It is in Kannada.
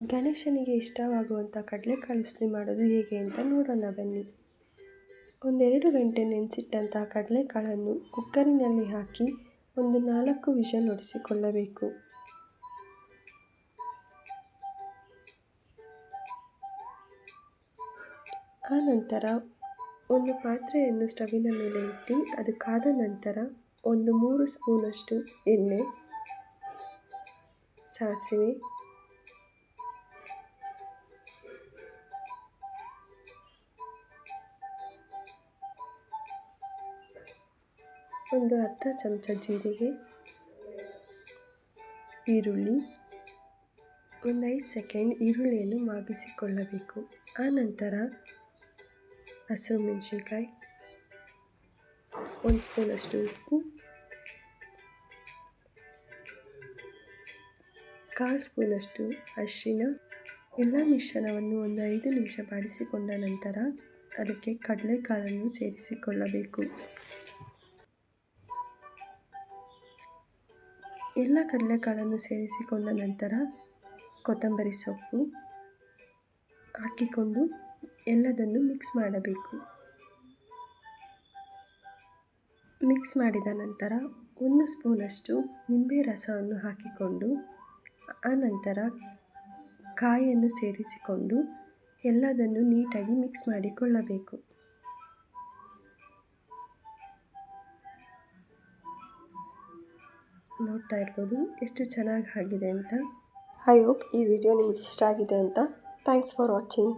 ಗಣೇಶನಿಗೆ ಇಷ್ಟವಾಗುವಂಥ ಕಡಲೆಕಾಳು ಉಸ್ಲಿ ಮಾಡೋದು ಹೇಗೆ ಅಂತ ನೋಡೋಣ ಬನ್ನಿ. 1-2 ಗಂಟೆ ನೆನೆಸಿಟ್ಟಂಥ ಕಡಲೆಕಾಳನ್ನು ಕುಕ್ಕರಿನಲ್ಲಿ ಹಾಕಿ ಒಂದು 4 ವಿಷಲ್ ಹೊಡೆಸಿಕೊಳ್ಳಬೇಕು. ಆನಂತರ ಒಂದು ಪಾತ್ರೆಯನ್ನು ಸ್ಟವಿನ ಮೇಲೆ ಇಟ್ಟು ಅದು ಕಾದ ನಂತರ 3 ಸ್ಪೂನಷ್ಟು ಎಣ್ಣೆ, ಸಾಸಿವೆ, ಒಂದು ಅರ್ಧ ಚಮಚ ಜೀರಿಗೆ, ಈರುಳ್ಳಿ, ಒಂದು 5 ಸೆಕೆಂಡ್ ಈರುಳ್ಳಿಯನ್ನು ಮಾಗಿಸಿಕೊಳ್ಳಬೇಕು. ಆನಂತರ ಹಸಿರು ಮೆಣಸಿನ್ಕಾಯಿ, 1 ಸ್ಪೂನಷ್ಟು ಉಪ್ಪು, 1/4 ಸ್ಪೂನಷ್ಟು ಅರಿಶಿನ, ಎಲ್ಲ ಮಿಶ್ರಣವನ್ನು ಒಂದು 5 ನಿಮಿಷ ಬಾಡಿಸಿಕೊಂಡ ನಂತರ ಅದಕ್ಕೆ ಕಡಲೆಕಾಳನ್ನು ಸೇರಿಸಿಕೊಳ್ಳಬೇಕು. ಎಲ್ಲ ಕಡಲೆಕಾಳನ್ನು ಸೇರಿಸಿಕೊಂಡ ನಂತರ ಕೊತ್ತಂಬರಿ ಸೊಪ್ಪು ಹಾಕಿಕೊಂಡು ಎಲ್ಲದನ್ನು ಮಿಕ್ಸ್ ಮಾಡಬೇಕು. ಮಿಕ್ಸ್ ಮಾಡಿದ ನಂತರ 1 ಸ್ಪೂನಷ್ಟು ನಿಂಬೆ ರಸವನ್ನು ಹಾಕಿಕೊಂಡು ಆನಂತರ ಕಾಯನ್ನು ಸೇರಿಸಿಕೊಂಡು ಎಲ್ಲದನ್ನು ನೀಟಾಗಿ ಮಿಕ್ಸ್ ಮಾಡಿಕೊಳ್ಳಬೇಕು. ನೋಡ್ತಾ ಇರ್ಬೋದು ಎಷ್ಟು ಚೆನ್ನಾಗಿ ಆಗಿದೆ ಅಂತ. ಐ ಹೋಪ್ ಈ ವಿಡಿಯೋ ನಿಮಗೆ ಇಷ್ಟ ಆಗಿದೆ ಅಂತ. Thanks for watching.